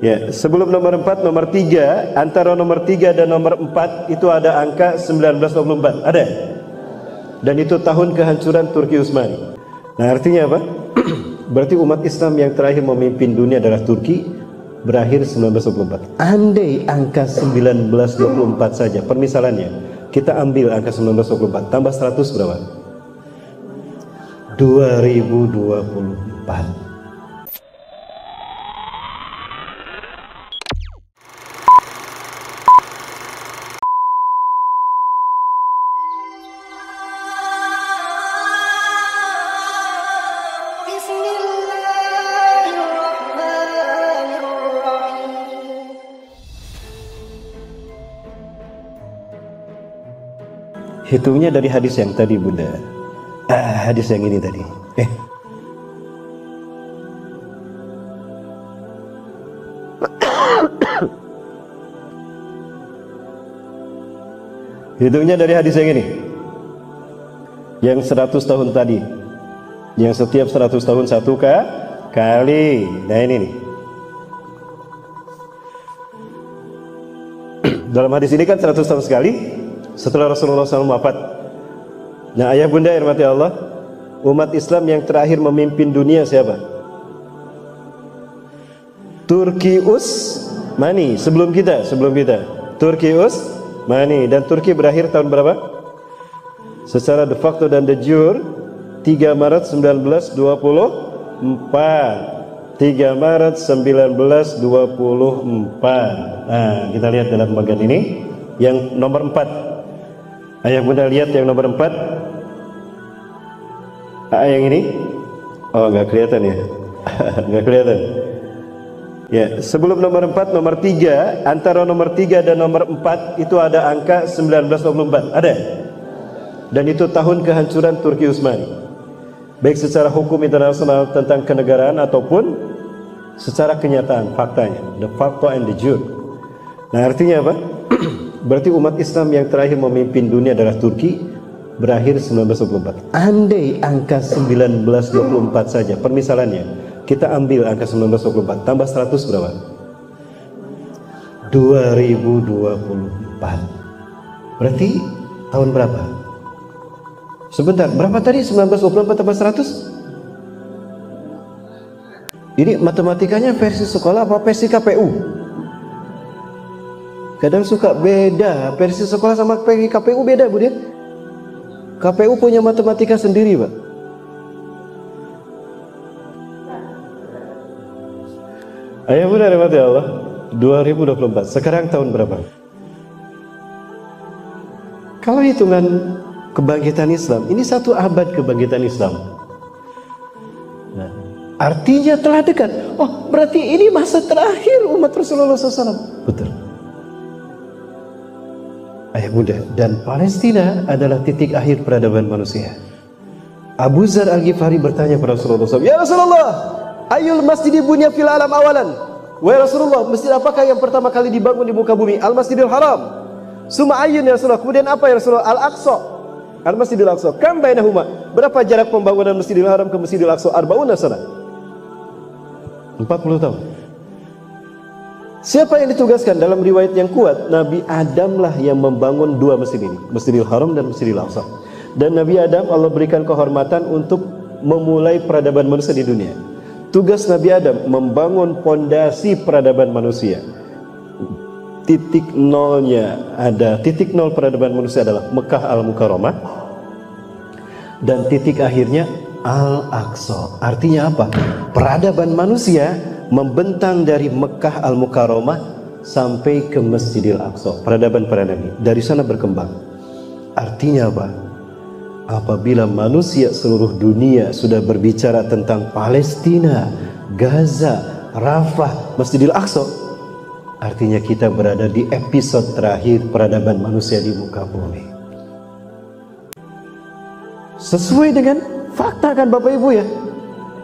Ya, sebelum nomor 4, nomor 3, antara nomor 3 dan nomor 4 itu ada angka 1924. Ada? Dan itu tahun kehancuran Turki Utsmani. Nah, artinya apa? Berarti umat Islam yang terakhir memimpin dunia adalah Turki, berakhir 1924. Andai angka 1924 saja, permisalannya, kita ambil angka 1924 tambah 100 berapa? 2024. Hitungnya dari hadis yang tadi, Bunda. Hadis yang ini tadi. Hitungnya dari hadis yang ini. Yang 100 tahun tadi. Yang setiap 100 tahun satu kali. Nah, ini nih. Dalam hadis ini kan 100 tahun sekali setelah Rasulullah SAW wafat. Nah, ayah bunda hormati Allah, umat Islam yang terakhir memimpin dunia siapa? Turki Utsmani. Sebelum kita Turki Utsmani. Dan Turki berakhir tahun berapa? Secara de facto dan de jure 3 Maret 1924. 3 Maret 1924. Nah, kita lihat dalam bagian ini yang nomor 4. Ayah bunda lihat yang nomor 4. Yang ini. Oh, nggak kelihatan ya. Nggak kelihatan. Ya, sebelum nomor 4, nomor 3, antara nomor 3 dan nomor 4 itu ada angka 1924. Ada? Dan itu tahun kehancuran Turki Utsmani. Baik secara hukum internasional tentang kenegaraan ataupun secara kenyataan, faktanya, de facto and de jure. Nah, artinya apa? Berarti umat Islam yang terakhir memimpin dunia adalah Turki, berakhir 1924. Andai angka 1924 saja, permisalannya, kita ambil angka 1924 tambah 100 berapa? 2024. Berarti tahun berapa? Sebentar, berapa tadi 1924 tambah 100? Ini matematikanya versi sekolah apa versi KPU? Kadang suka beda, versi sekolah sama versi KPU beda, Bu dia. KPU punya matematika sendiri, Pak. Ayah bunda rahmati Allah, 2024. Sekarang tahun berapa? Kalau hitungan kebangkitan Islam, ini 1 abad kebangkitan Islam. Nah, artinya telah dekat. Oh, berarti ini masa terakhir umat Rasulullah SAW. Betul. Ayah bunda, dan Palestina adalah titik akhir peradaban manusia. Abu Dzar Al-Ghifari bertanya kepada Rasulullah SAW, "Ya Rasulullah, ayul masjidi bunya fil alam awalan?" Wahai Rasulullah, masjid apakah yang pertama kali dibangun di muka bumi? Al-Masjidil Haram. Summa ayyun ya Rasulullah. Kemudian apa ya Rasulullah? Al-Aqsa. Al-Masjidil Aqsa. Kam bainahuma? Berapa jarak pembangunan Masjidil Haram ke Masjidil Aqsa? 40 sana. 40 tahun. Siapa yang ditugaskan? Dalam riwayat yang kuat, Nabi Adam lah yang membangun 2 masjid ini, Masjidil Haram dan Masjidil Aqsa. Dan Nabi Adam Allah berikan kehormatan untuk memulai peradaban manusia di dunia. Tugas Nabi Adam membangun pondasi peradaban manusia. Titik nolnya ada, titik nol peradaban manusia adalah Mekah Al-Mukarramah, dan titik akhirnya Al-Aqsa. Artinya apa? Peradaban manusia membentang dari Mekah Al-Mukarramah sampai ke Masjidil Aqsa. Peradaban-peradaban dari sana berkembang. Artinya apa? Apabila manusia seluruh dunia sudah berbicara tentang Palestina, Gaza, Rafah, Masjidil Aqsa, artinya kita berada di episode terakhir peradaban manusia di muka bumi. Sesuai dengan fakta kan Bapak Ibu ya.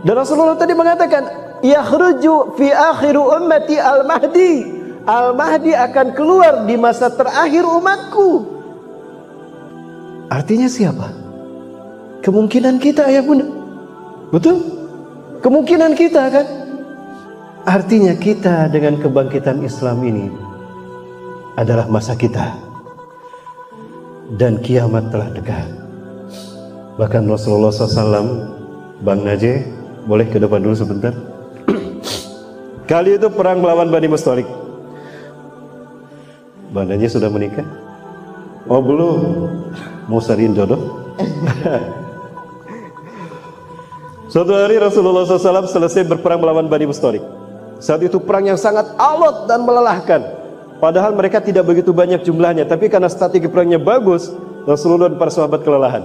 Dan Rasulullah tadi mengatakan, yakhruju fi akhiru ummati al-mahdi. Al-mahdi akan keluar di masa terakhir umatku. Artinya siapa? Kemungkinan kita, ayah bunda. Betul? Kemungkinan kita kan. Artinya kita dengan kebangkitan Islam ini adalah masa kita, dan kiamat telah dekat. Bahkan Rasulullah SAW, Bang Najih, boleh ke depan dulu sebentar. Kali itu perang melawan Bani Mustalik. Bang Najih sudah menikah? Oh belum, mau cariin jodoh. Suatu hari Rasulullah SAW selesai berperang melawan Bani Mustalik. Saat itu perang yang sangat alot dan melelahkan. Padahal mereka tidak begitu banyak jumlahnya, tapi karena strategi perangnya bagus, Rasulullah dan para sahabat kelelahan.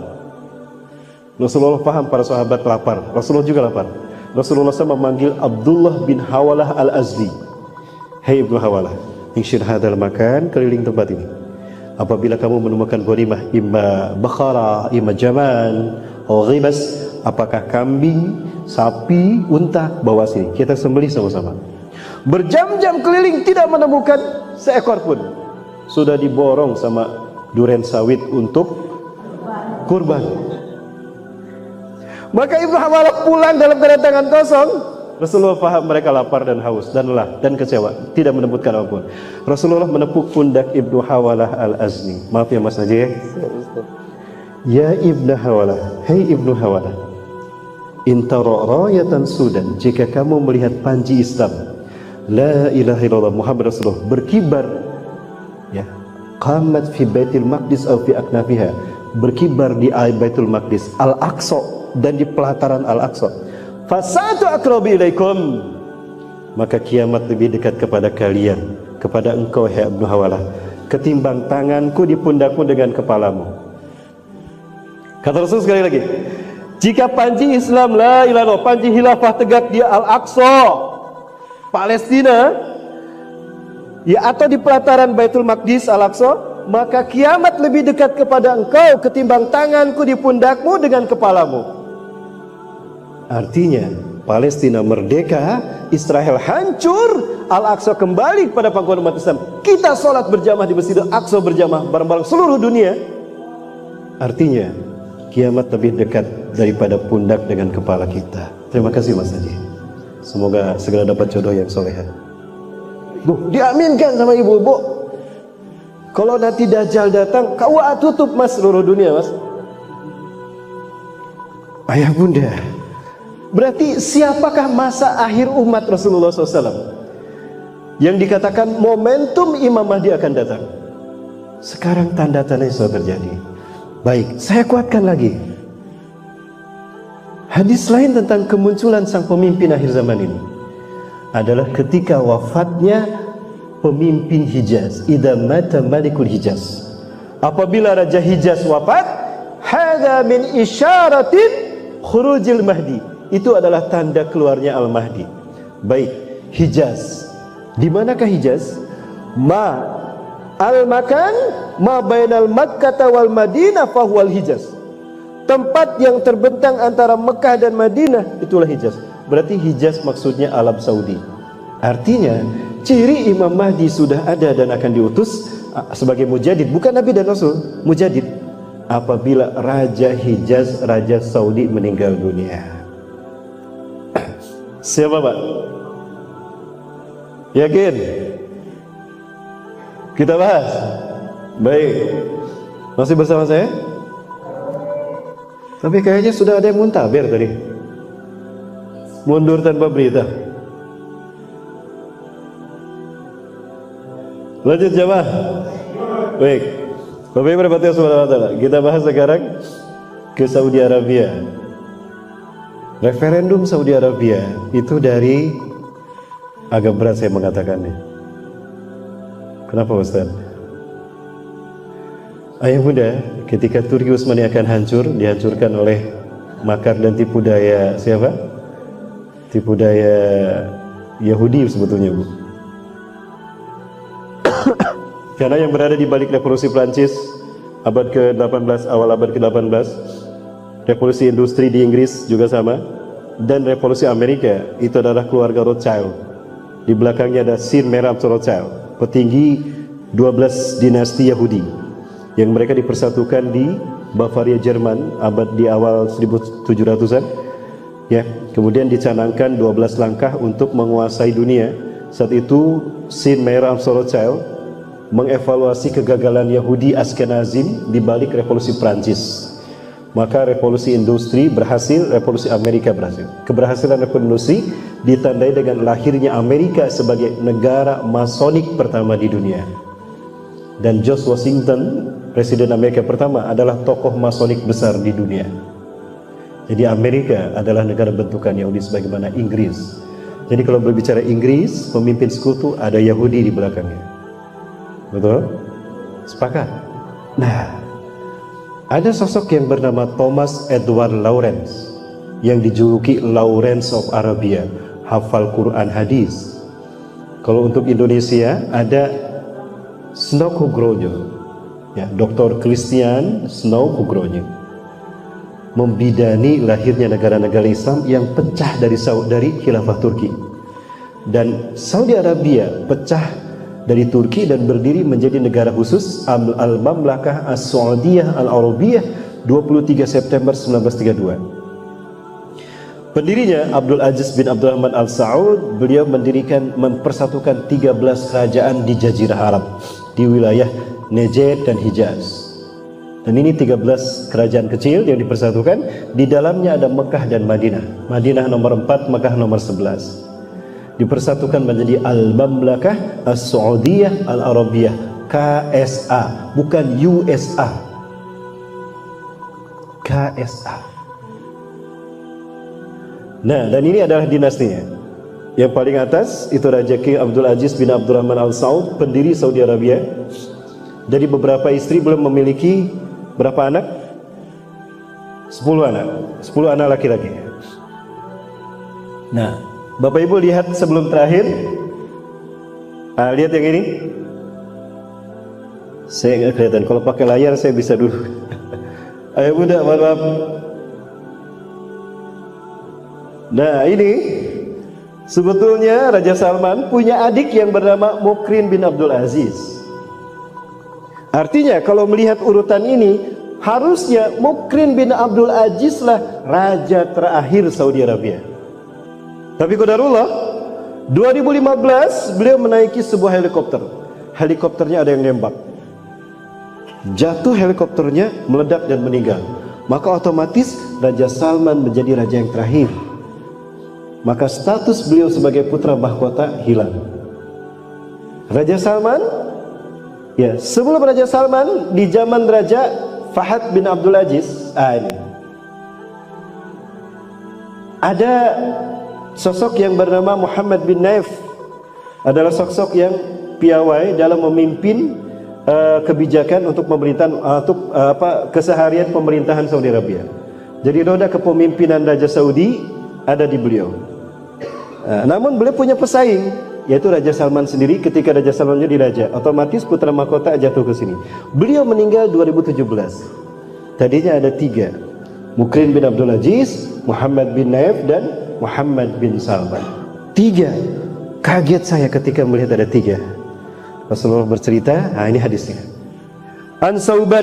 Rasulullah paham para sahabat lapar, Rasulullah juga lapar. Rasulullah SAW memanggil Abdullah bin Hawalah al-Azdi. Hei Ibnu Hawalah, ingshir hadal makan, keliling tempat ini. Apabila kamu menemukan ghanimah, imma bakhara, imma jaman, atau ghibas, apakah kambing, sapi, unta, bawa sini, kita sembelih sama-sama. Berjam-jam keliling tidak menemukan seekor pun. Sudah diborong sama duren sawit untuk kurban. Maka Ibnu Hawalah pulang dalam keadaan tangan kosong. Rasulullah faham mereka lapar dan haus dan lelah dan kecewa, tidak menemukan apapun. Rasulullah menepuk pundak Ibnu Hawalah al-Azni. Maaf ya Mas Najih. Ya Ibnu Hawalah, hei Ibnu Hawalah, intara rayatan Sudan, jika kamu melihat panji Islam, la ilaha illallah Muhammad Rasulullah berkibar, ya, qamat fi Baitul Maqdis atau fi aknafiha, berkibar di Baitul Maqdis, Al-Aqsa, dan di pelataran Al-Aqsa. Fasatu aqrabi ilaikum, maka kiamat lebih dekat kepada kalian, kepada engkau ya Ibnu Hawalah, ketimbang tanganku di pundakmu dengan kepalamu. Kata Rasul sekali lagi, jika panji Islam la ilaha illallah, panji khilafah tegak di Al-Aqsa, Palestina, ya, atau di pelataran Baitul Maqdis Al-Aqsa, maka kiamat lebih dekat kepada engkau ketimbang tanganku di pundakmu dengan kepalamu. Artinya Palestina merdeka, Israel hancur, Al-Aqsa kembali kepada pangkuan umat Islam. Kita sholat berjamaah di Masjid Al-Aqsa berjamaah bareng-bareng seluruh dunia. Artinya kiamat lebih dekat daripada pundak dengan kepala kita. Terima kasih Mas Haji. Semoga segera dapat jodoh yang soleha. Diaminkan sama ibu-ibu. Kalau nanti Dajjal datang, kau tutup Mas seluruh dunia Mas. Ayah bunda, berarti siapakah masa akhir umat Rasulullah SAW yang dikatakan momentum Imam Mahdi akan datang? Sekarang tanda-tandanya sudah terjadi. Baik, saya kuatkan lagi. Hadis lain tentang kemunculan sang pemimpin akhir zaman ini adalah ketika wafatnya pemimpin Hijaz. Idza mata malikul Hijaz, apabila Raja Hijaz wafat, hadza min isyaratin khurujil Mahdi, itu adalah tanda keluarnya Al-Mahdi. Baik, Hijaz. Di manakah Hijaz? Al-makan ma bainal Makkah wal Madinah fahuwal Hijaz. Tempat yang terbentang antara Mekah dan Madinah, itulah Hijaz. Berarti Hijaz maksudnya Arab Saudi. Artinya ciri Imam Mahdi sudah ada dan akan diutus sebagai mujadid, bukan Nabi dan Rasul, mujadid, apabila Raja Hijaz, Raja Saudi meninggal dunia. Siapa Pak? Yakin? Kita bahas. Baik. Masih bersama saya? Tapi kayaknya sudah ada yang muntaber tadi. Mundur tanpa berita. Lanjut jamaah. Baik. Bapak Ibu rahmati Subhanahu wa taala. Kita bahas sekarang ke Saudi Arabia. Referendum Saudi Arabia itu dari, agak berat saya mengatakannya. Kenapa Ustaz? Ayah bunda, ketika Turki Utsmani akan hancur, dihancurkan oleh makar dan tipu daya siapa? Tipu daya Yahudi sebetulnya Bu. Karena yang berada di balik revolusi Prancis abad ke-18, awal abad ke-18, revolusi industri di Inggris juga sama, dan revolusi Amerika itu adalah keluarga Rothschild. Di belakangnya ada Sir Merab Rothschild, petinggi 12 dinasti Yahudi yang mereka dipersatukan di Bavaria Jerman abad di awal 1700-an, Ya, kemudian dicanangkan 12 langkah untuk menguasai dunia. Saat itu Saint Meir Rothschild mengevaluasi kegagalan Yahudi Ashkenazim di balik revolusi Prancis. Maka revolusi industri berhasil, revolusi Amerika berhasil. Keberhasilan revolusi ditandai dengan lahirnya Amerika sebagai negara masonik pertama di dunia. Dan George Washington, Presiden Amerika pertama, adalah tokoh masonik besar di dunia. Jadi Amerika adalah negara bentukan Yahudi sebagaimana Inggris. Jadi kalau berbicara Inggris, pemimpin sekutu ada Yahudi di belakangnya. Betul? Sepakat? Nah, ada sosok yang bernama Thomas Edward Lawrence yang dijuluki Lawrence of Arabia, hafal Quran hadis. Kalau untuk Indonesia ada Snow Nugroho, ya, Dr. Christian Snow Nugroho, membidani lahirnya negara-negara Islam yang pecah dari Khilafah Turki. Dan Saudi Arabia pecah dari Turki dan berdiri menjadi negara khusus Al-Mamlakah As-Saudiyah Al-Arabiyah 23 September 1932. Pendirinya Abdul Aziz bin Abdurrahman Al Saud, beliau mempersatukan 13 kerajaan di Jazirah Arab di wilayah Najd dan Hijaz. Dan ini 13 kerajaan kecil yang dipersatukan, di dalamnya ada Mekah dan Madinah. Madinah nomor 4, Mekah nomor 11. Dipersatukan menjadi Al-Mamlakah As-Saudiyah Al-Arabiyah, KSA, bukan USA. KSA. Nah, dan ini adalah dinastinya. Yang paling atas itu Raja King Abdul Aziz bin Abdurrahman Al Saud, pendiri Saudi Arabia. Dari beberapa istri belum memiliki berapa anak? 10 anak. 10 anak laki-laki. Nah, Bapak Ibu lihat sebelum terakhir. Lihat yang ini. Saya nggak kelihatan. Kalau pakai layar saya bisa dulu. Ayo muda, maaf. Nah, ini sebetulnya Raja Salman punya adik yang bernama Mukrin bin Abdul Aziz. Artinya kalau melihat urutan ini, harusnya Mukrin bin Abdul Aziz lah raja terakhir Saudi Arabia. Tapi qadarullah, 2015 beliau menaiki sebuah helikopter. Helikopternya ada yang nembak. Jatuh helikopternya, meledak dan meninggal. Maka otomatis Raja Salman menjadi raja yang terakhir. Maka status beliau sebagai putra mahkota hilang. Raja Salman, ya, sebelum Raja Salman, di zaman Raja Fahad bin Abdul Aziz, ini ada sosok yang bernama Muhammad bin Naif. Adalah sosok yang piawai dalam memimpin kebijakan untuk pemerintahan, keseharian pemerintahan Saudi Arabia. Jadi roda kepemimpinan Raja Saudi ada di beliau. Namun beliau punya pesaing, yaitu Raja Salman sendiri. Ketika Raja Salman jadi raja, otomatis putra mahkota jatuh ke sini. Beliau meninggal 2017. Tadinya ada 3, Mukrin bin Abdul Aziz, Muhammad bin Naif, dan Muhammad bin Salman. 3. Kaget saya ketika melihat ada 3. Rasulullah bercerita, ini hadisnya. An Sauban,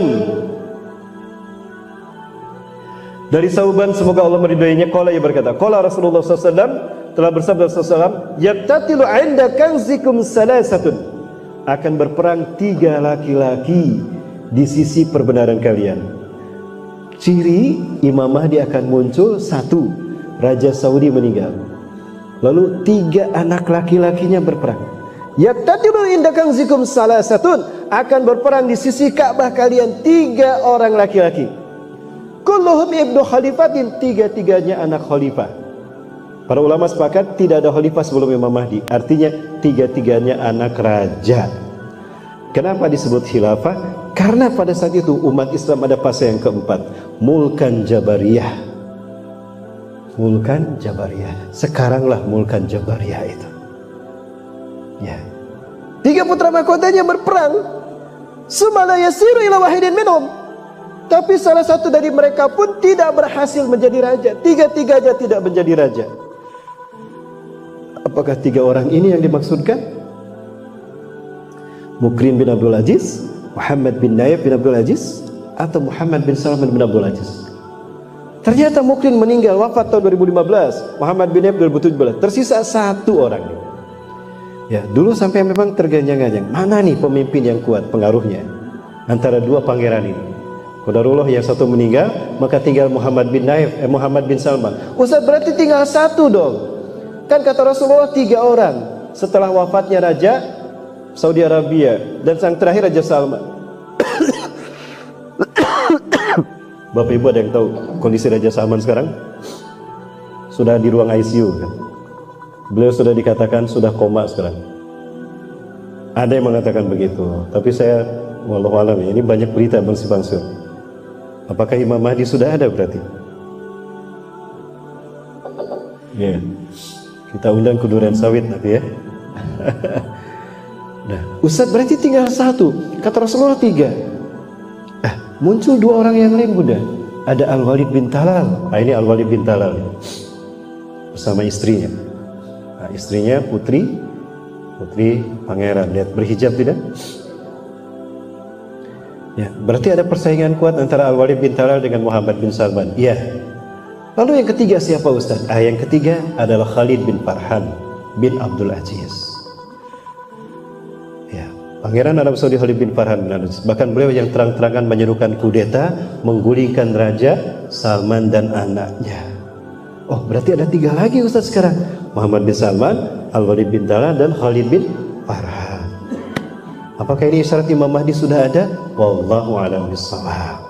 dari Sauban, semoga Allah meridainya, qala, ia berkata, qala Rasulullah SAW, telah bersabda SAW, yaktatilu 'inda kanzikum salasatun, akan berperang 3 laki-laki di sisi perbenaran kalian. Ciri Imam Mahdi akan muncul. 1, Raja Saudi meninggal, lalu 3 anak laki-lakinya berperang. Yaktatilu 'inda kanzikum salasatun, akan berperang di sisi Ka'bah kalian 3 orang laki-laki. Kulluhum ibnu khalifatin, 3-3-nya anak khalifah. Para ulama sepakat tidak ada khalifah sebelum Imam Mahdi. Artinya 3-3-nya anak raja. Kenapa disebut khilafah? Karena pada saat itu umat Islam ada fase yang keempat, mulkan jabariyah. Mulkan jabariyah. Sekaranglah mulkan jabariyah itu. Ya. 3 putra mahkotanya berperang. Summa la yasiru ila wahidin minhum. Tapi salah satu dari mereka pun tidak berhasil menjadi raja. 3-3-nya tidak menjadi raja. Apakah 3 orang ini yang dimaksudkan? Mukrin bin Abdul Aziz, Muhammad bin Naif bin Abdul Aziz, atau Muhammad bin Salman bin Abdul Aziz? Ternyata Mukrin meninggal, wafat tahun 2015, Muhammad bin Naif 2017. Tersisa satu orang. Ya, dulu sampai memang terganjang-ganjang. Mana nih pemimpin yang kuat pengaruhnya antara dua pangeran ini? Qadarullah yang satu meninggal, maka tinggal Muhammad bin Naif, Muhammad bin Salman. Ustaz, berarti tinggal satu dong. Kan kata Rasulullah 3 orang setelah wafatnya Raja Saudi Arabia dan sang terakhir Raja Salman. Bapak Ibu ada yang tahu kondisi Raja Salman sekarang? Sudah di ruang ICU kan? Beliau sudah dikatakan sudah koma sekarang. Ada yang mengatakan begitu, tapi saya wallahu alam ya, ini banyak berita bangsa-bangsa. Apakah Imam Mahdi sudah ada berarti? Ya, kita undang ke Durian Sawit nanti ya. Nah, Ustadz berarti tinggal satu, kata Rasulullah 3. Muncul 2 orang yang lain Bunda. Ada Al-Walid bin Talal. Nah, ini Al-Walid bin Talal bersama istrinya. Nah, istrinya putri pangeran. Lihat berhijab tidak? Ya, berarti ada persaingan kuat antara Al-Walid bin Talal dengan Muhammad bin Salman. Iya. Lalu yang ketiga siapa Ustaz? Yang ketiga adalah Khalid bin Farhan bin Abdul Aziz. Pangeran Arab Saudi Khalid bin Farhan bin Abdul Aziz. Bahkan beliau yang terang-terangan menyerukan kudeta, menggulingkan Raja Salman dan anaknya. Oh, berarti ada 3 lagi Ustaz sekarang. Muhammad bin Salman, Al-Walid bin Talal dan Khalid bin Farhan. Apakah ini isyarat Imam Mahdi sudah ada? Wallahu a'lam bishawab.